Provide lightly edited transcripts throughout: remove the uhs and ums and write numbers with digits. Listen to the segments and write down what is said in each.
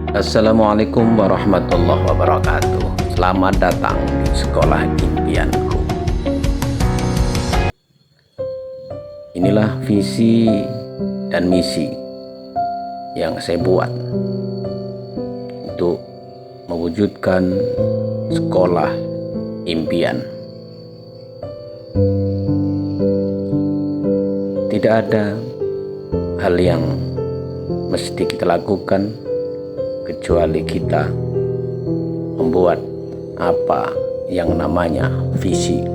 Assalamualaikum warahmatullahi wabarakatuh. Selamat datang di sekolah impianku. Inilah visi dan misi yang saya buat untuk mewujudkan sekolah impian. Tidak ada hal yang mesti kita lakukan kecuali kita membuat apa yang namanya visi,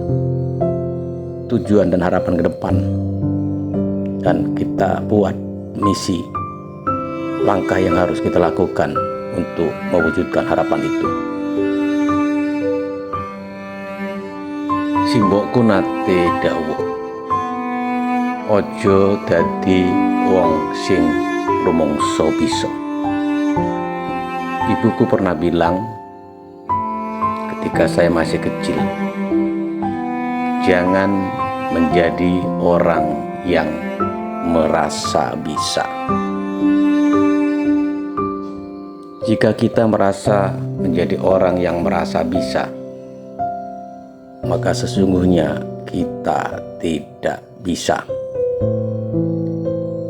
tujuan dan harapan ke depan, dan kita buat misi, langkah yang harus kita lakukan untuk mewujudkan harapan itu. Simbokku nate dawuh, ojo dadi wong sing rumangsa bisa. Ibuku pernah bilang ketika saya masih kecil, jangan menjadi orang yang merasa bisa. Jika kita merasa menjadi orang yang merasa bisa, maka sesungguhnya kita tidak bisa.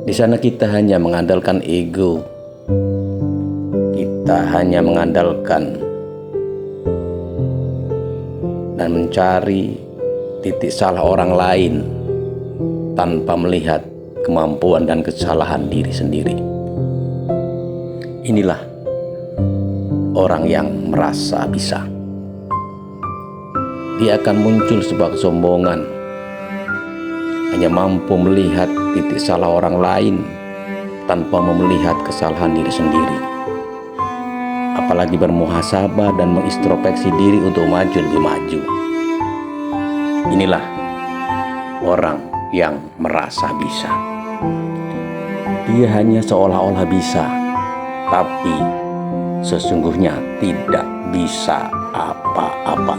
Di sana kita hanya mengandalkan ego. Kita hanya mengandalkan dan mencari titik salah orang lain tanpa melihat kemampuan dan kesalahan diri sendiri. Inilah orang yang merasa bisa. Dia akan muncul sebuah kesombongan, hanya mampu melihat titik salah orang lain tanpa melihat kesalahan diri sendiri. Apalagi bermuhasabah dan mengintrospeksi diri untuk maju lebih maju. Inilah orang yang merasa bisa. Dia hanya seolah-olah bisa, tapi sesungguhnya tidak bisa apa-apa.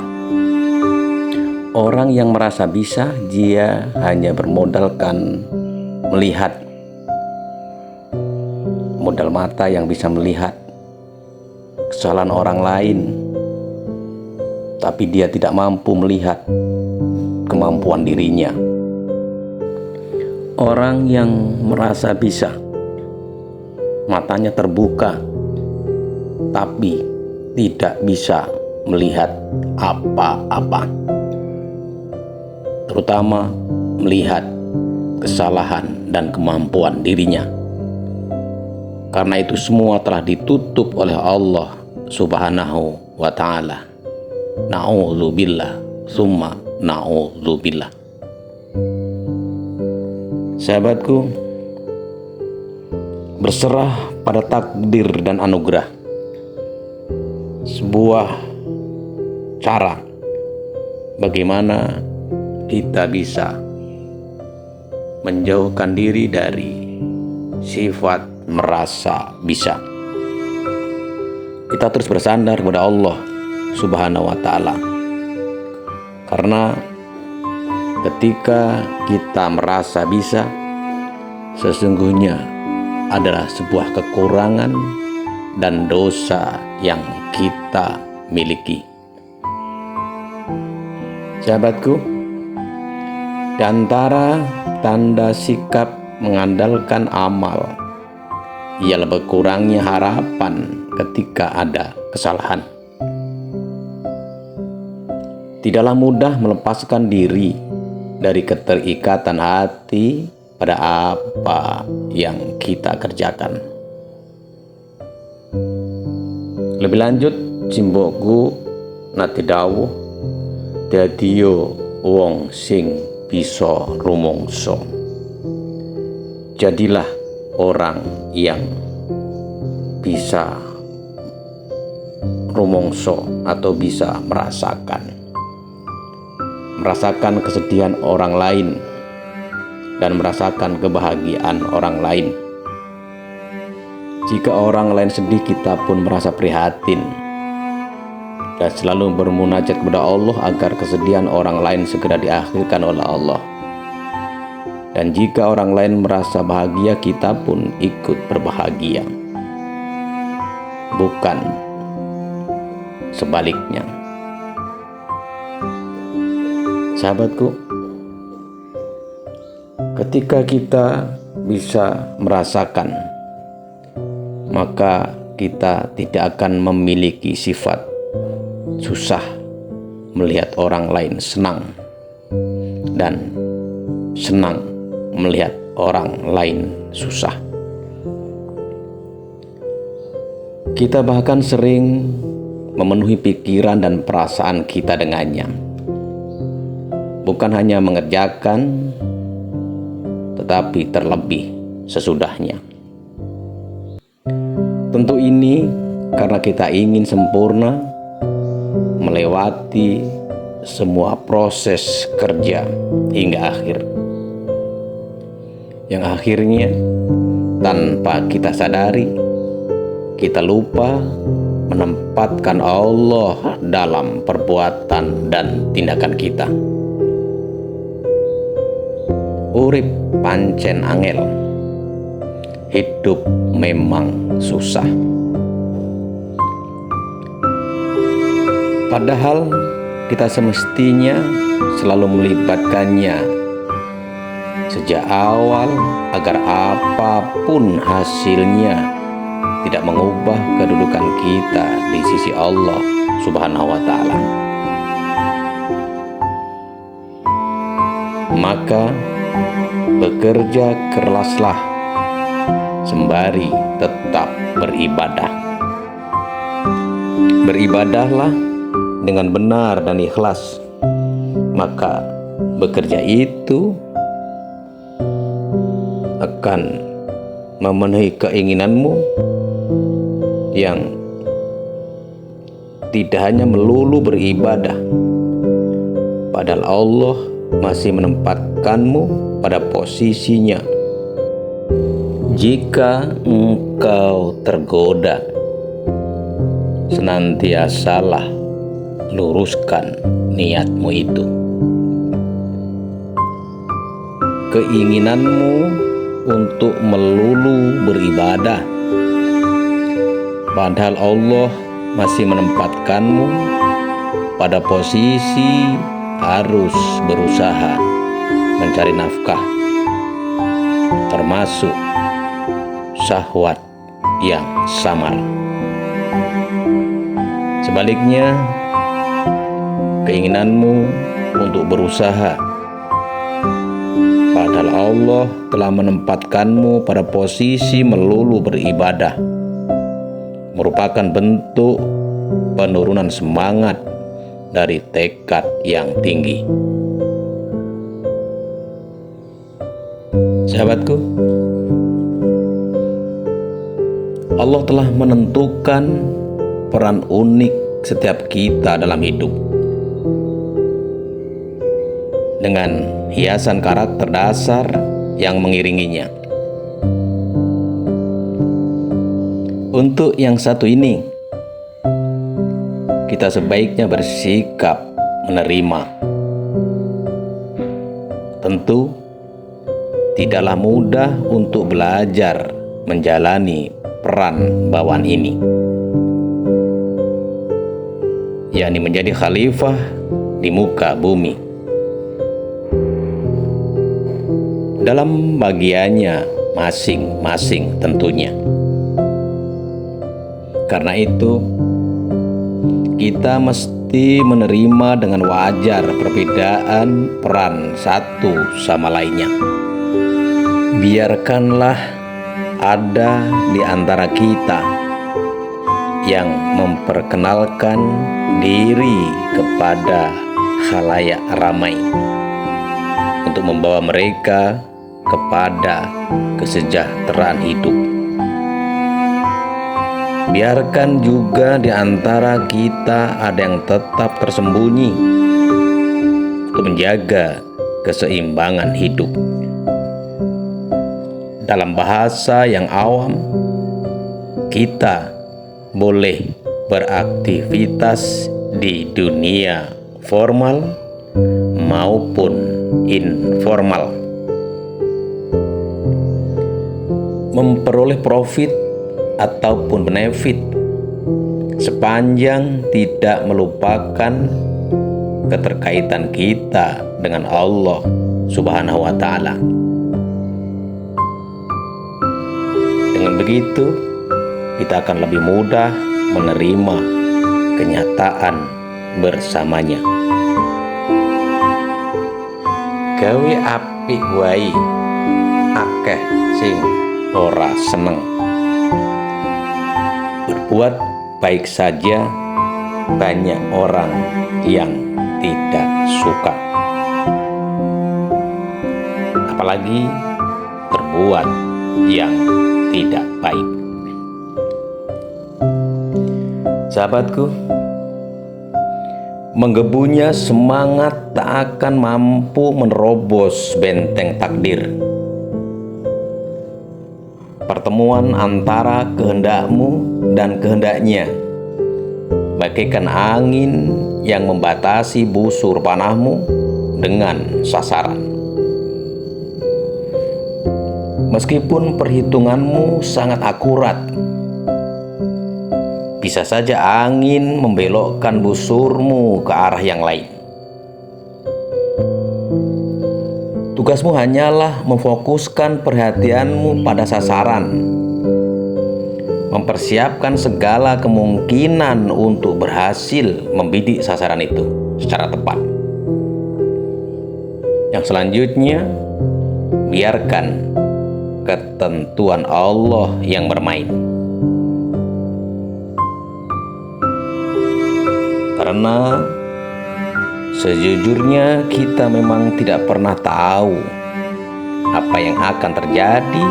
Orang yang merasa bisa, dia hanya bermodalkan melihat, modal mata yang bisa melihat kesalahan orang lain, tapi dia tidak mampu melihat kemampuan dirinya. Orang yang merasa bisa, matanya terbuka, tapi tidak bisa melihat apa-apa, terutama melihat kesalahan dan kemampuan dirinya. Karena itu semua telah ditutup oleh Allah Subhanahu wa ta'ala. Na'udzubillah summa na'udzubillah. Sahabatku, berserah pada takdir dan anugerah, sebuah cara bagaimana kita bisa menjauhkan diri dari sifat merasa bisa. Kita terus bersandar kepada Allah Subhanahu wa ta'ala. Karena ketika kita merasa bisa, sesungguhnya adalah sebuah kekurangan dan dosa yang kita miliki. Sahabatku, di antara tanda sikap mengandalkan amal ialah berkurangnya harapan ketika ada kesalahan. Tidaklah mudah melepaskan diri dari keterikatan hati pada apa yang kita kerjakan. Lebih lanjut, simbokku nate dawuh, dadiyo wong sing bisa rumangsa. Jadilah orang yang bisa rumangsa atau bisa merasakan kesedihan orang lain dan merasakan kebahagiaan orang lain. Jika orang lain sedih, kita pun merasa prihatin dan selalu bermunajat kepada Allah agar kesedihan orang lain segera diakhirkan oleh Allah. Dan jika orang lain merasa bahagia, kita pun ikut berbahagia. bukan sebaliknya. Sahabatku, ketika kita bisa merasakan, maka kita tidak akan memiliki sifat susah melihat orang lain senang dan senang melihat orang lain susah. Kita bahkan sering memenuhi pikiran dan perasaan kita dengannya, bukan hanya mengerjakan, tetapi terlebih sesudahnya. Tentu ini karena kita ingin sempurna, melewati semua proses kerja hingga akhir, yang akhirnya tanpa kita sadari, kita lupa menempatkan Allah dalam perbuatan dan tindakan kita. Urip pancen angel, hidup memang susah. Padahal kita semestinya selalu melibatkannya sejak awal agar apapun hasilnya tidak mengubah kedudukan kita di sisi Allah Subhanahu wa Ta'ala. Maka bekerja keraslah sembari tetap beribadah. Beribadahlah dengan benar dan ikhlas, maka bekerja itu akan memenuhi keinginanmu yang tidak hanya melulu beribadah, padahal Allah masih menempatkanmu pada posisinya. Jika engkau tergoda, senantiasalah luruskan niatmu itu. Keinginanmu untuk melulu beribadah, padahal Allah masih menempatkanmu pada posisi harus berusaha mencari nafkah, termasuk syahwat yang samar. Sebaliknya, keinginanmu untuk berusaha, padahal Allah telah menempatkanmu pada posisi melulu beribadah, merupakan bentuk penurunan semangat dari tekad yang tinggi. Sahabatku, Allah telah menentukan peran unik setiap kita dalam hidup dengan hiasan karakter dasar yang mengiringinya. Untuk yang satu ini, kita sebaiknya bersikap menerima. Tentu tidaklah mudah untuk belajar menjalani peran bawaan ini, yakni menjadi khalifah di muka bumi. Dalam bagiannya masing-masing tentunya. Karena itu, kita mesti menerima dengan wajar perbedaan peran satu sama lainnya. Biarkanlah ada di antara kita yang memperkenalkan diri kepada khalayak ramai untuk membawa mereka kepada kesejahteraan hidup. Biarkan juga di antara kita ada yang tetap tersembunyi untuk menjaga keseimbangan hidup. Dalam bahasa yang awam, kita boleh beraktivitas di dunia formal maupun informal, memperoleh profit ataupun benefit sepanjang tidak melupakan keterkaitan kita dengan Allah Subhanahu wa Ta'ala. Dengan begitu, kita akan lebih mudah menerima kenyataan bersamanya. Gawe apik wae akeh sing ora seneng. Berbuat baik saja banyak orang yang tidak suka. Apalagi berbuat yang tidak baik. Sahabatku, menggebunya semangat tak akan mampu menerobos benteng takdir. Pertemuan antara kehendakmu dan kehendaknya bagaikan angin yang membatasi busur panahmu dengan sasaran. Meskipun perhitunganmu sangat akurat, bisa saja angin membelokkan busurmu ke arah yang lain. Tugasmu hanyalah memfokuskan perhatianmu pada sasaran, mempersiapkan segala kemungkinan untuk berhasil membidik sasaran itu secara tepat. Yang selanjutnya, biarkan ketentuan Allah yang bermain. Karena sejujurnya kita memang tidak pernah tahu apa yang akan terjadi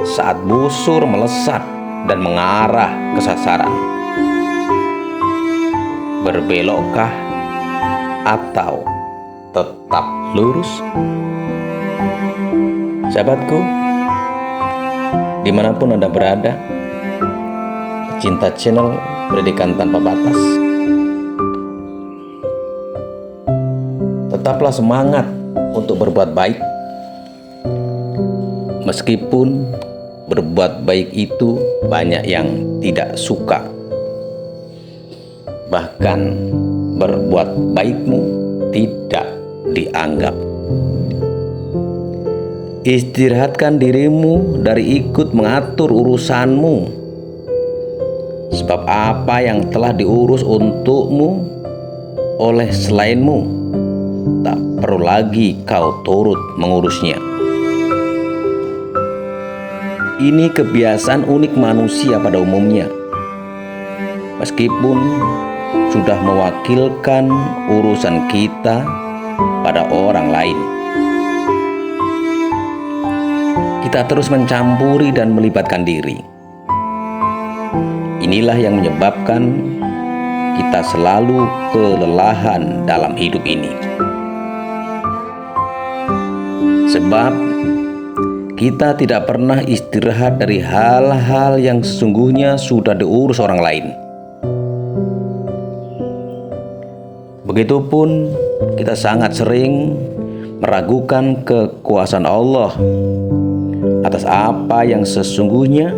saat busur melesat dan mengarah ke sasaran. Berbelokkah atau tetap lurus? Sahabatku, dimanapun Anda berada, pecinta channel Pendidikan Tanpa Batas, tetaplah semangat untuk berbuat baik. Meskipun berbuat baik itu banyak yang tidak suka, bahkan berbuat baikmu tidak dianggap. Istirahatkan dirimu dari ikut mengatur urusanmu, sebab apa yang telah diurus untukmu oleh selainmu tak perlu lagi kau turut mengurusnya. Ini kebiasaan unik manusia pada umumnya. Meskipun sudah mewakilkan urusan kita pada orang lain, kita terus mencampuri dan melibatkan diri. Inilah yang menyebabkan kita selalu kelelahan dalam hidup ini. Sebab kita tidak pernah istirahat dari hal-hal yang sesungguhnya sudah diurus orang lain. Begitupun kita sangat sering meragukan kekuasaan Allah atas apa yang sesungguhnya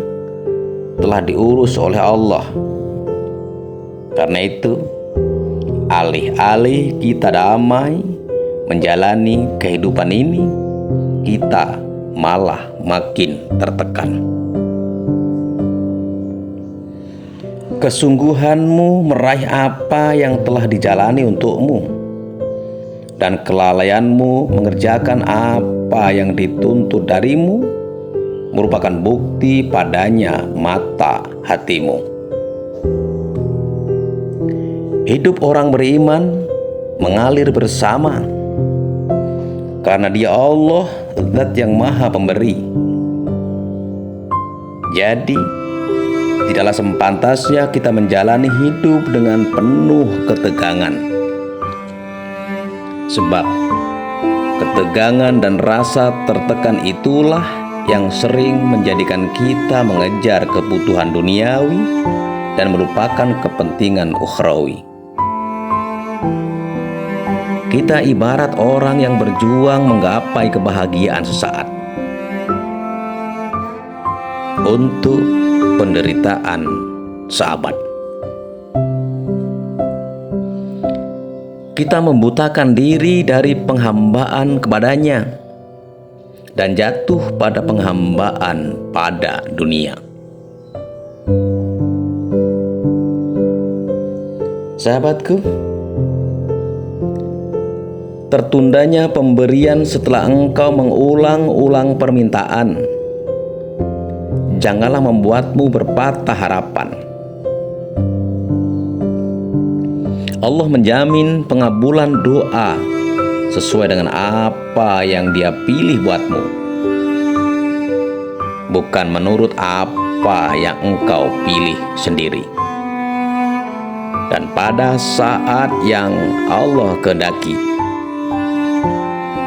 telah diurus oleh Allah. Karena itu, alih-alih kita damai menjalani kehidupan ini, kita malah makin tertekan. Kesungguhanmu meraih apa yang telah dijalani untukmu, dan kelalaianmu mengerjakan apa yang dituntut darimu merupakan bukti padanya mata hatimu. Hidup orang beriman mengalir bersama, karena Dia Allah, Zat yang Maha Pemberi. Jadi, tidaklah sepantasnya kita menjalani hidup dengan penuh ketegangan. Sebab ketegangan dan rasa tertekan itulah yang sering menjadikan kita mengejar kebutuhan duniawi dan melupakan kepentingan ukhrawi. Kita ibarat orang yang berjuang menggapai kebahagiaan sesaat untuk penderitaan seabad. kita membutakan diri dari penghambaan kepadanya dan jatuh pada penghambaan pada dunia. Sahabatku, tertundanya pemberian setelah engkau mengulang-ulang permintaan janganlah membuatmu berpatah harapan. Allah menjamin pengabulan doa sesuai dengan apa yang Dia pilih buatmu, bukan menurut apa yang engkau pilih sendiri. Dan pada saat yang Allah kehendaki,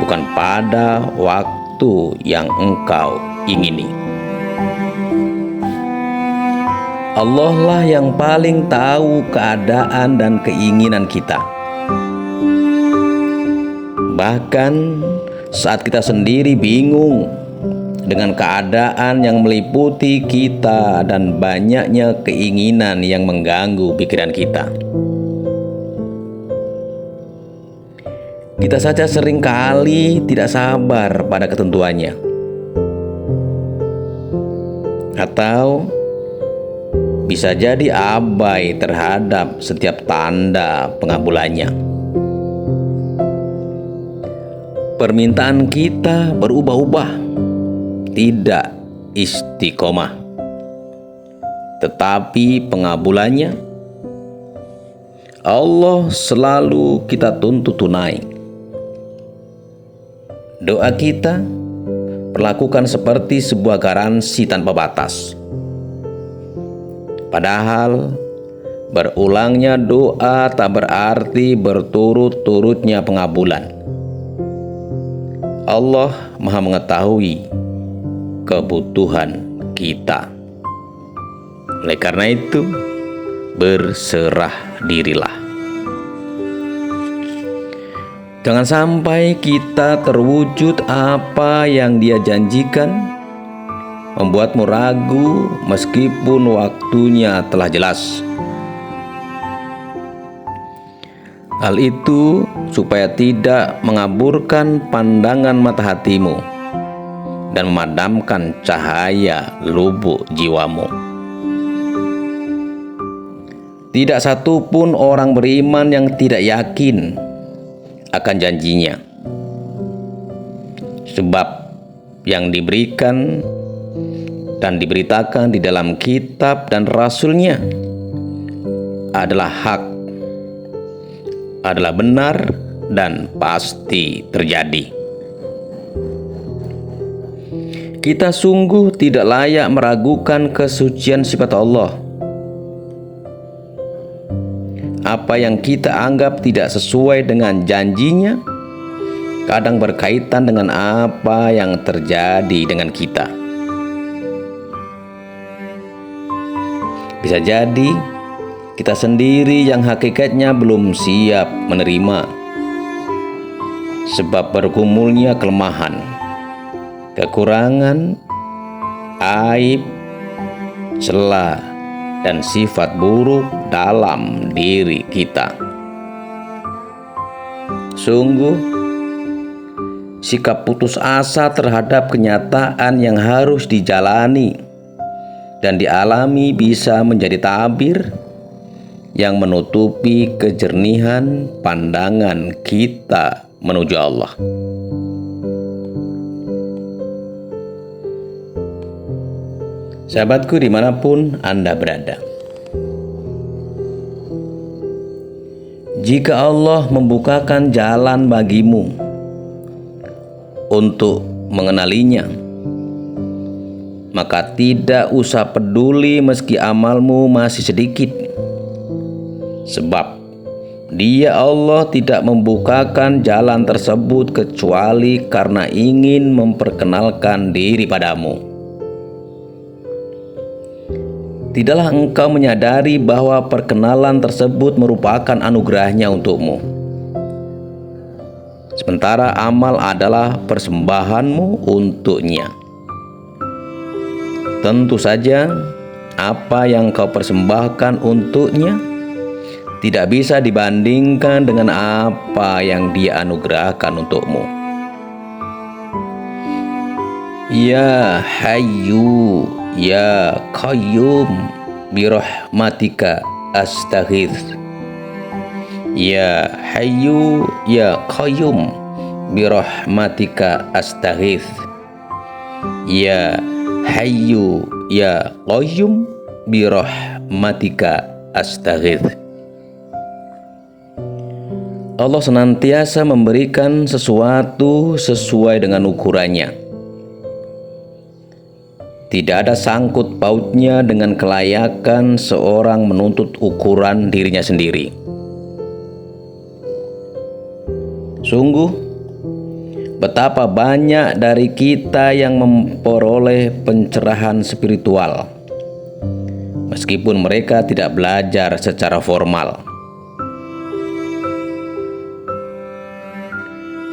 bukan pada waktu yang engkau ingini. Allah lah yang paling tahu keadaan dan keinginan kita. Bahkan saat kita sendiri bingung dengan keadaan yang meliputi kita dan banyaknya keinginan yang mengganggu pikiran kita, kita saja seringkali tidak sabar pada ketentuannya, atau bisa jadi abai terhadap setiap tanda pengabulannya. Permintaan kita berubah-ubah, tidak istiqomah, tetapi pengabulannya Allah selalu kita tuntut tunai. Doa kita perlakukan seperti sebuah garansi tanpa batas. Padahal berulangnya doa tak berarti berturut-turutnya pengabulan. Allah Maha mengetahui kebutuhan kita. Oleh karena itu, berserah dirilah. Jangan sampai kita terwujud apa yang Dia janjikan, membuatmu ragu meskipun waktunya telah jelas. Hal itu supaya tidak mengaburkan pandangan mata hatimu dan memadamkan cahaya lubuk jiwamu. Tidak satu pun orang beriman yang tidak yakin akan janjinya, sebab yang diberikan dan diberitakan di dalam kitab dan rasulnya adalah hak, adalah benar dan pasti terjadi. Kita sungguh tidak layak meragukan kesucian sifat Allah. Apa yang kita anggap tidak sesuai dengan janjinya kadang berkaitan dengan apa yang terjadi dengan kita. Bisa jadi kita sendiri yang hakikatnya belum siap menerima, sebab bergumulnya kelemahan, kekurangan, aib, celah, dan sifat buruk dalam diri kita. Sungguh, sikap putus asa terhadap kenyataan yang harus dijalani dan dialami bisa menjadi tabir yang menutupi kejernihan pandangan kita menuju Allah. Sahabatku dimanapun Anda berada, jika Allah membukakan jalan bagimu untuk mengenalinya, maka tidak usah peduli meski amalmu masih sedikit, sebab Dia Allah tidak membukakan jalan tersebut kecuali karena ingin memperkenalkan diri padamu. Tidaklah engkau menyadari bahwa perkenalan tersebut merupakan anugerahnya untukmu, sementara amal adalah persembahanmu untuknya. Tentu saja apa yang kau persembahkan untuknya tidak bisa dibandingkan dengan apa yang Dia anugerahkan untukmu. Ya Hayyu Ya Qayyum birahmatika astaghits. Ya Hayyu Ya Qayyum birahmatika astaghits. Ya Hayyu Ya Qayyum birahmatika astaghits. Allah senantiasa memberikan sesuatu sesuai dengan ukurannya. Tidak ada sangkut pautnya dengan kelayakan seorang menuntut ukuran dirinya sendiri. Sungguh, betapa banyak dari kita yang memperoleh pencerahan spiritual, meskipun mereka tidak belajar secara formal.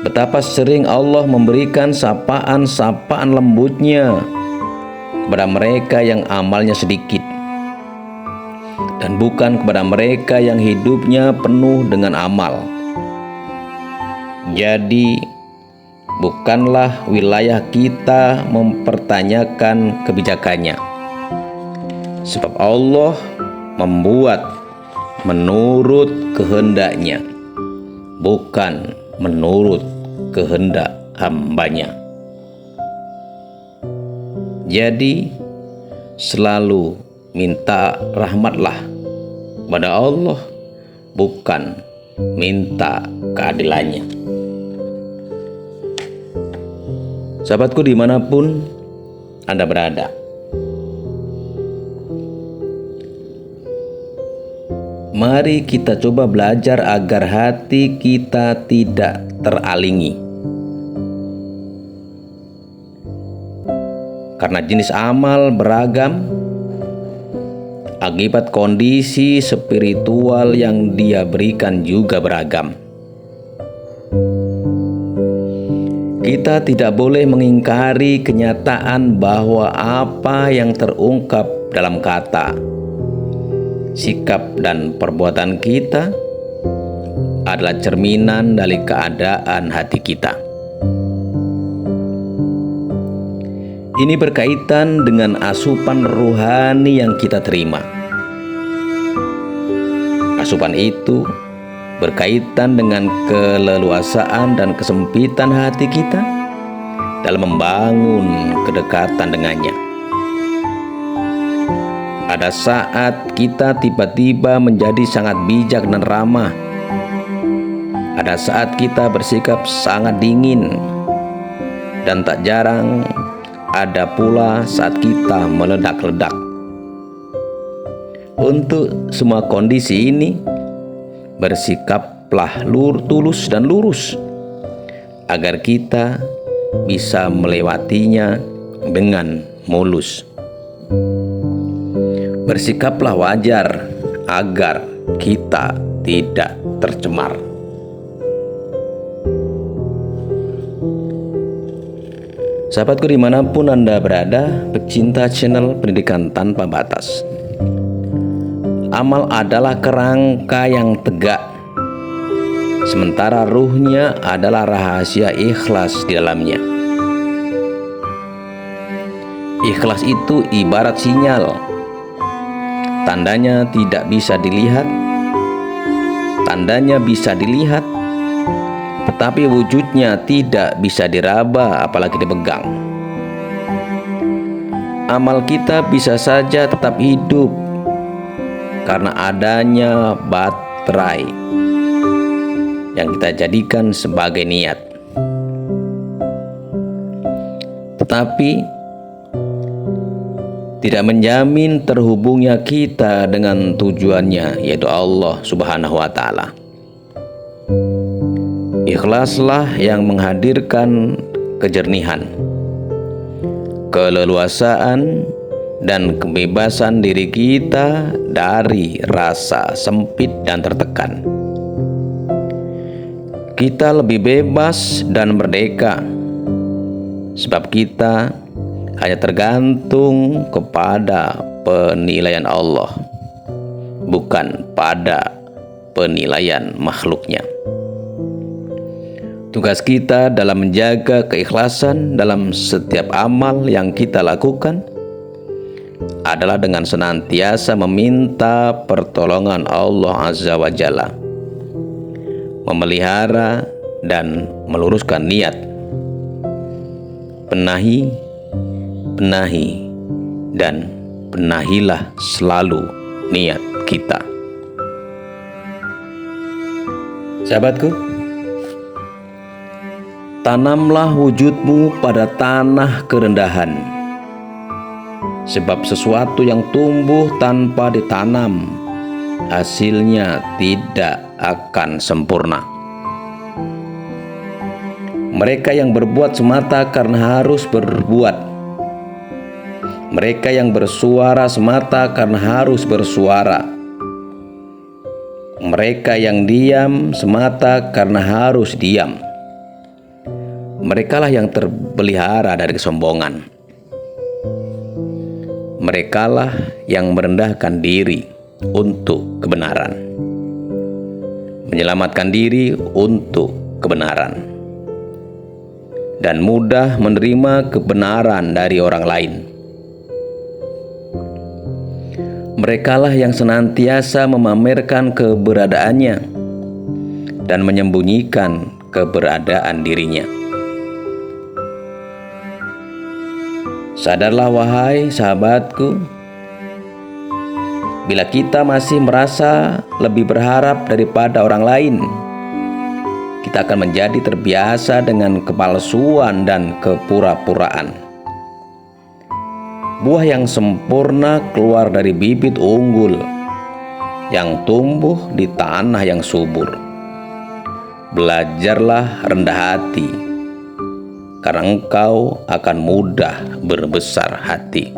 Betapa sering Allah memberikan sapaan-sapaan lembutnya kepada mereka yang amalnya sedikit, dan bukan kepada mereka yang hidupnya penuh dengan amal. Jadi, bukanlah wilayah kita mempertanyakan kebijakannya, sebab Allah membuat menurut kehendaknya, bukan menurut kehendak hambanya. Jadi, selalu minta rahmatlah kepada Allah, bukan minta keadilannya. Sahabatku, dimanapun Anda berada, mari kita coba belajar agar hati kita tidak teralingi. Karena jenis amal beragam, akibat kondisi spiritual yang Dia berikan juga beragam. Kita tidak boleh mengingkari kenyataan bahwa apa yang terungkap dalam kata, sikap, dan perbuatan kita adalah cerminan dari keadaan hati kita. Ini berkaitan dengan asupan rohani yang kita terima. Asupan itu berkaitan dengan keleluasaan dan kesempitan hati kita dalam membangun kedekatan dengannya. Ada saat kita tiba-tiba menjadi sangat bijak dan ramah. Ada saat kita bersikap sangat dingin, dan tak jarang ada pula saat kita meledak-ledak. Untuk semua kondisi ini, bersikaplah tulus dan lurus agar kita bisa melewatinya dengan mulus. Bersikaplah wajar agar kita tidak tercemar. Sahabatku, dimanapun Anda berada, pecinta channel Pendidikan Tanpa Batas, amal adalah kerangka yang tegak, sementara ruhnya adalah rahasia ikhlas di dalamnya. Ikhlas itu ibarat sinyal, tandanya tidak bisa dilihat, tandanya bisa dilihat, tetapi wujudnya tidak bisa diraba apalagi dipegang. Amal kita bisa saja tetap hidup karena adanya baterai yang kita jadikan sebagai niat. Tetapi tidak menjamin terhubungnya kita dengan tujuannya, yaitu Allah Subhanahu wa Ta'ala. Ikhlaslah yang menghadirkan kejernihan, keleluasaan, dan kebebasan diri kita dari rasa sempit dan tertekan. Kita lebih bebas dan merdeka, sebab kita hanya tergantung kepada penilaian Allah, bukan pada penilaian makhluknya. Tugas kita dalam menjaga keikhlasan dalam setiap amal yang kita lakukan adalah dengan senantiasa meminta pertolongan Allah Azza wa Jalla, memelihara dan meluruskan niat. Benahi, dan benahilah selalu niat kita. Sahabatku, tanamlah wujudmu pada tanah kerendahan, sebab sesuatu yang tumbuh tanpa ditanam, hasilnya tidak akan sempurna. Mereka yang berbuat semata karena harus berbuat. Mereka yang bersuara semata karena harus bersuara. Mereka yang diam semata karena harus diam. Merekalah yang terpelihara dari kesombongan. Merekalah yang merendahkan diri untuk kebenaran, menyelamatkan diri untuk kebenaran, dan mudah menerima kebenaran dari orang lain. Merekalah yang senantiasa memamerkan keberadaannya dan menyembunyikan keberadaan dirinya. Sadarlah wahai sahabatku, bila kita masih merasa lebih berharap daripada orang lain, kita akan menjadi terbiasa dengan kepalsuan dan kepura-puraan. Buah yang sempurna keluar dari bibit unggul yang tumbuh di tanah yang subur. Belajarlah rendah hati, karena engkau akan mudah berbesar hati.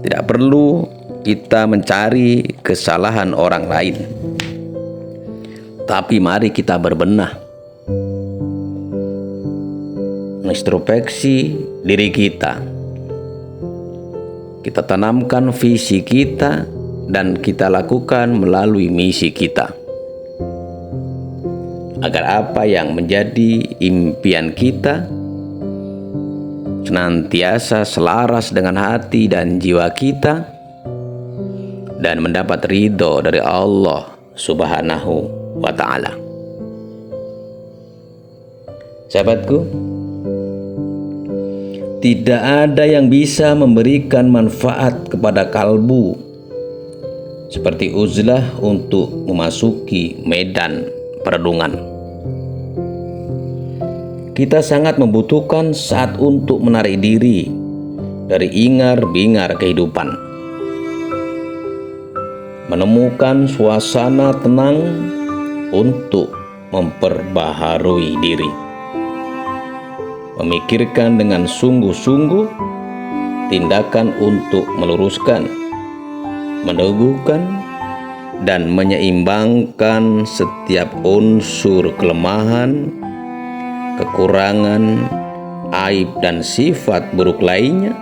Tidak perlu kita mencari kesalahan orang lain, tapi mari kita berbenah, introspeksi diri kita. Kita tanamkan visi kita dan kita lakukan melalui misi kita, agar apa yang menjadi impian kita senantiasa selaras dengan hati dan jiwa kita dan mendapat ridho dari Allah Subhanahu wa ta'ala. Sahabatku, tidak ada yang bisa memberikan manfaat kepada kalbu seperti uzlah untuk memasuki medan perenungan. Kita sangat membutuhkan saat untuk menarik diri dari ingar-bingar kehidupan, menemukan suasana tenang untuk memperbaharui diri, memikirkan dengan sungguh-sungguh tindakan untuk meluruskan, meneguhkan, dan menyeimbangkan setiap unsur kelemahan, kekurangan, aib, dan sifat buruk lainnya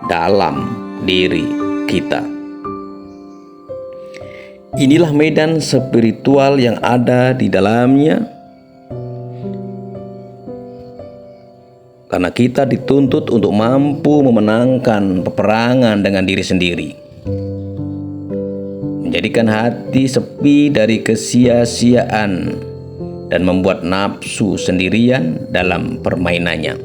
dalam diri kita. Inilah medan spiritual yang ada di dalamnya, karena kita dituntut untuk mampu memenangkan peperangan dengan diri sendiri, menjadikan hati sepi dari kesia-siaan dan membuat nafsu sendirian dalam permainannya.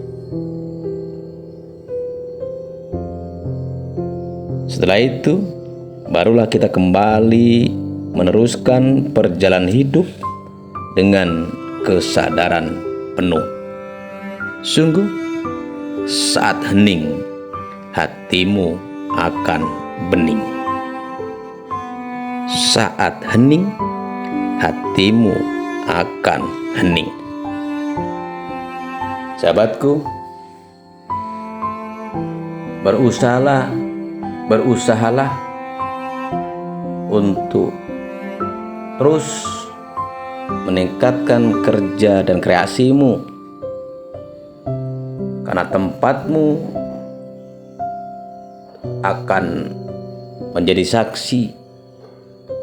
Setelah itu, barulah kita kembali meneruskan perjalanan hidup dengan kesadaran penuh. Sungguh, saat hening, hatimu akan bening. Saat hening, hatimu akan hening. Sahabatku, berusahalah untuk terus meningkatkan kerja dan kreasimu, karena tempatmu akan menjadi saksi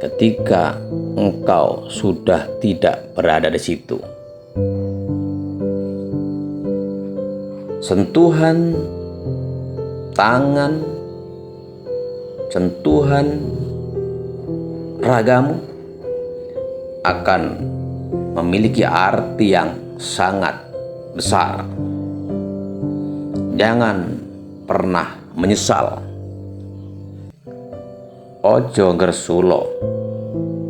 ketika engkau sudah tidak berada di situ. Sentuhan tangan, sentuhan ragamu akan memiliki arti yang sangat besar. Jangan pernah menyesal. Ojo gersulo,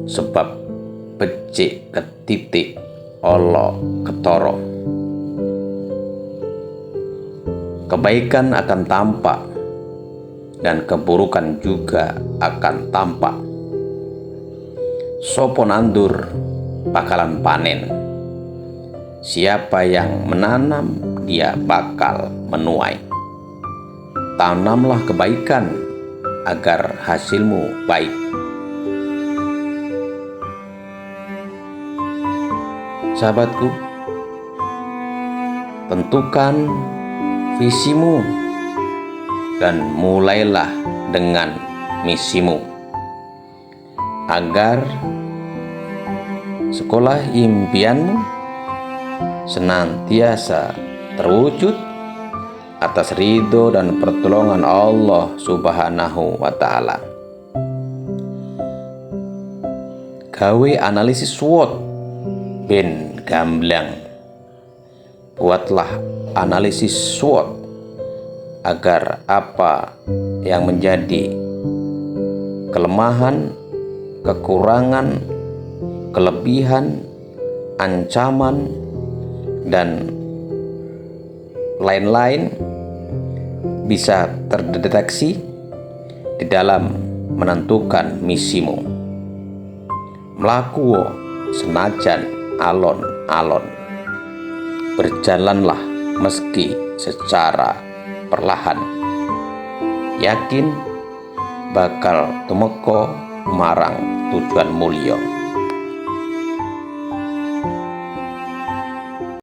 sebab becik ketitik olo ketoro. Kebaikan akan tampak dan keburukan juga akan tampak. Sopo nandur bakalan panen. Siapa yang menanam, dia bakal menuai. Tanamlah kebaikan agar hasilmu baik. Sahabatku, tentukan visimu dan mulailah dengan misimu agar sekolah impianmu senantiasa terwujud atas ridho dan pertolongan Allah Subhanahu wa Ta'ala. Gawe analisis SWOT ben gamblang. Buatlah analisis SWOT agar apa yang menjadi kelemahan, kekurangan, kelebihan, ancaman, dan lain-lain bisa terdeteksi di dalam menentukan misimu. Mlaku senajan alon-alon, berjalanlah meski secara perlahan. Yakin bakal tumeka marang tujuan mulya.